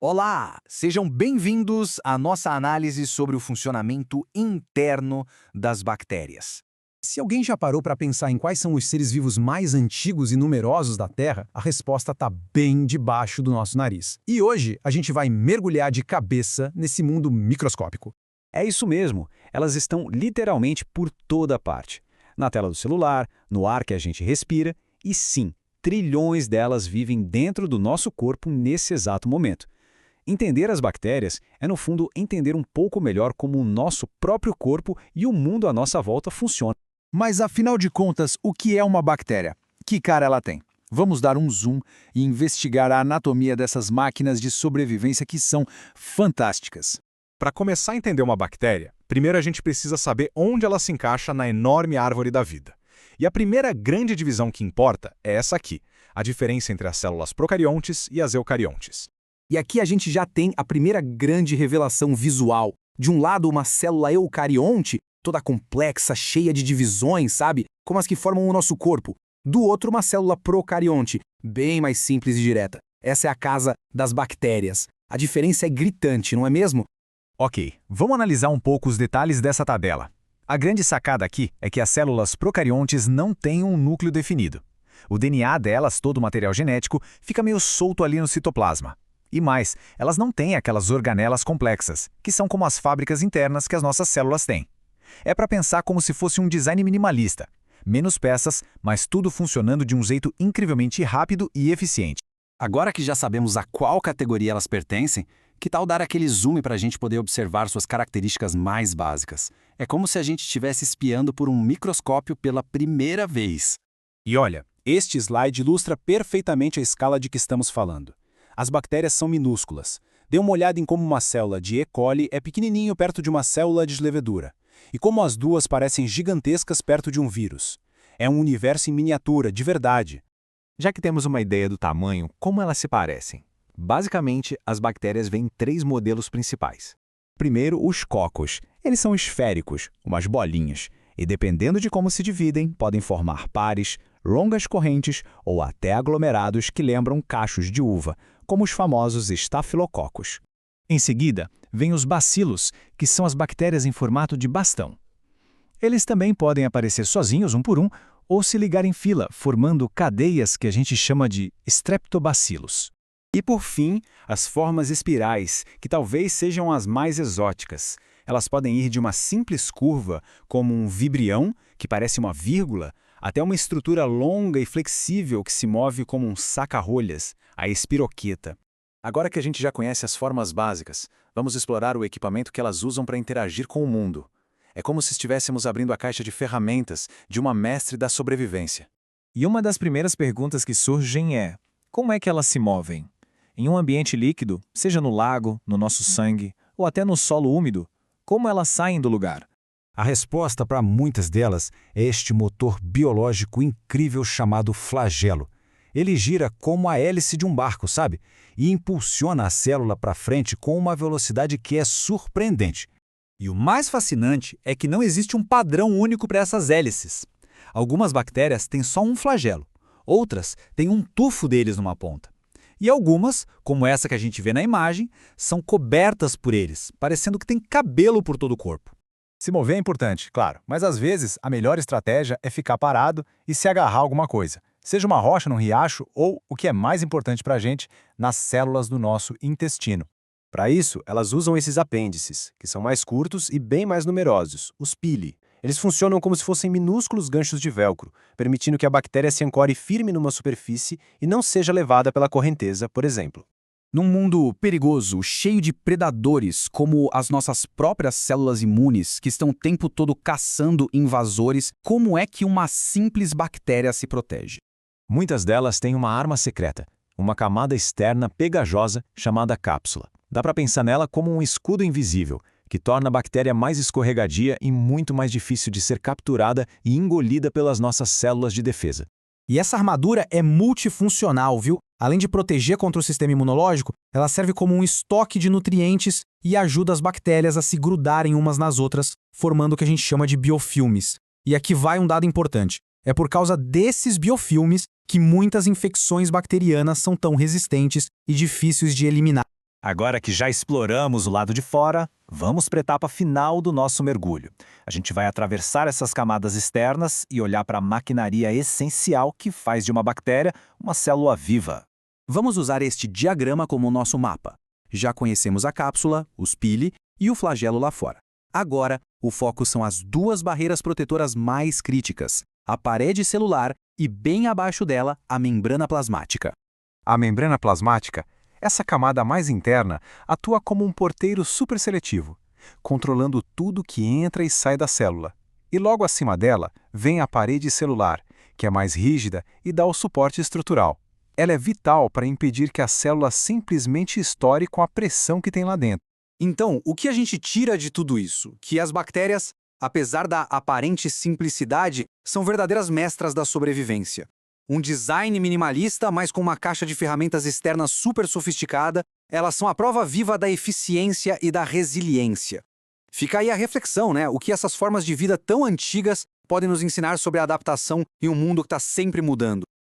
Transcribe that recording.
Olá, sejam bem-vindos à nossa análise sobre o funcionamento interno das bactérias. Se alguém já parou para pensar em quais são os seres vivos mais antigos e numerosos da Terra, a resposta está bem debaixo do nosso nariz. E hoje a gente vai mergulhar de cabeça nesse mundo microscópico. É isso mesmo, elas estão literalmente por toda parte. Na tela do celular, no ar que a gente respira, e sim, trilhões delas vivem dentro do nosso corpo nesse exato momento. Entender as bactérias é, no fundo, entender um pouco melhor como o nosso próprio corpo e o mundo à nossa volta funciona. Mas afinal de contas, o que é uma bactéria? Que cara ela tem? Vamos dar um zoom e investigar a anatomia dessas máquinas de sobrevivência que são fantásticas. Para começar a entender uma bactéria, primeiro a gente precisa saber onde ela se encaixa na enorme árvore da vida. E a primeira grande divisão que importa é essa aqui, a diferença entre as células procariontes e as eucariontes. E aqui a gente já tem a primeira grande revelação visual. De um lado, uma célula eucarionte, toda complexa, cheia de divisões, sabe? Como as que formam o nosso corpo. Do outro, uma célula procarionte, bem mais simples e direta. Essa é a casa das bactérias. A diferença é gritante, não é mesmo? Ok, vamos analisar um pouco os detalhes dessa tabela. A grande sacada aqui é que as células procariontes não têm um núcleo definido. O DNA delas, todo o material genético, fica meio solto ali no citoplasma. E mais, elas não têm aquelas organelas complexas, que são como as fábricas internas que as nossas células têm. É para pensar como se fosse um design minimalista. Menos peças, mas tudo funcionando de um jeito incrivelmente rápido e eficiente. Agora que já sabemos a qual categoria elas pertencem, que tal dar aquele zoom para a gente poder observar suas características mais básicas? É como se a gente estivesse espiando por um microscópio pela primeira vez. E olha, este slide ilustra perfeitamente a escala de que estamos falando. As bactérias são minúsculas. Dê uma olhada em como uma célula de E. coli é pequenininho perto de uma célula de levedura. E como as duas parecem gigantescas perto de um vírus. É um universo em miniatura, de verdade. Já que temos uma ideia do tamanho, como elas se parecem? Basicamente, as bactérias vêm em 3 modelos principais. Primeiro, os cocos. Eles são esféricos, umas bolinhas, e dependendo de como se dividem, podem formar pares, longas correntes ou até aglomerados que lembram cachos de uva, como os famosos estafilococos. Em seguida, vêm os bacilos, que são as bactérias em formato de bastão. Eles também podem aparecer sozinhos, um por um, ou se ligar em fila, formando cadeias que a gente chama de streptobacilos. E por fim, as formas espirais, que talvez sejam as mais exóticas. Elas podem ir de uma simples curva, como um vibrião, que parece uma vírgula, até uma estrutura longa e flexível que se move como um saca-rolhas, a espiroqueta. Agora que a gente já conhece as formas básicas, vamos explorar o equipamento que elas usam para interagir com o mundo. É como se estivéssemos abrindo a caixa de ferramentas de uma mestre da sobrevivência. E uma das primeiras perguntas que surgem é: como é que elas se movem? Em um ambiente líquido, seja no lago, no nosso sangue, ou até no solo úmido, como elas saem do lugar? A resposta para muitas delas é este motor biológico incrível chamado flagelo. Ele gira como a hélice de um barco, sabe? E impulsiona a célula para frente com uma velocidade que é surpreendente. E o mais fascinante é que não existe um padrão único para essas hélices. Algumas bactérias têm só um flagelo, outras têm um tufo deles numa ponta. E algumas, como essa que a gente vê na imagem, são cobertas por eles, parecendo que tem cabelo por todo o corpo. Se mover é importante, claro, mas às vezes a melhor estratégia é ficar parado e se agarrar a alguma coisa. Seja uma rocha num riacho ou, o que é mais importante para a gente, nas células do nosso intestino. Para isso, elas usam esses apêndices, que são mais curtos e bem mais numerosos, os pili. Eles funcionam como se fossem minúsculos ganchos de velcro, permitindo que a bactéria se ancore firme numa superfície e não seja levada pela correnteza, por exemplo. Num mundo perigoso, cheio de predadores, como as nossas próprias células imunes, que estão o tempo todo caçando invasores, como é que uma simples bactéria se protege? Muitas delas têm uma arma secreta, uma camada externa pegajosa chamada cápsula. Dá para pensar nela como um escudo invisível, que torna a bactéria mais escorregadia e muito mais difícil de ser capturada e engolida pelas nossas células de defesa. E essa armadura é multifuncional, viu? Além de proteger contra o sistema imunológico, ela serve como um estoque de nutrientes e ajuda as bactérias a se grudarem umas nas outras, formando o que a gente chama de biofilmes. E aqui vai um dado importante. É por causa desses biofilmes que muitas infecções bacterianas são tão resistentes e difíceis de eliminar. Agora que já exploramos o lado de fora, vamos para a etapa final do nosso mergulho. A gente vai atravessar essas camadas externas e olhar para a maquinaria essencial que faz de uma bactéria uma célula viva. Vamos usar este diagrama como nosso mapa. Já conhecemos a cápsula, os pili e o flagelo lá fora. Agora, o foco são as duas barreiras protetoras mais críticas, a parede celular e, bem abaixo dela, a membrana plasmática. A membrana plasmática, essa camada mais interna, atua como um porteiro superseletivo, controlando tudo que entra e sai da célula. E logo acima dela vem a parede celular, que é mais rígida e dá o suporte estrutural. Ela é vital para impedir que a célula simplesmente estoure com a pressão que tem lá dentro. Então, o que a gente tira de tudo isso? Que as bactérias, apesar da aparente simplicidade, são verdadeiras mestras da sobrevivência. Um design minimalista, mas com uma caixa de ferramentas externas super sofisticada, elas são a prova viva da eficiência e da resiliência. Fica aí a reflexão, né? O que essas formas de vida tão antigas podem nos ensinar sobre a adaptação em um mundo que está sempre mudando.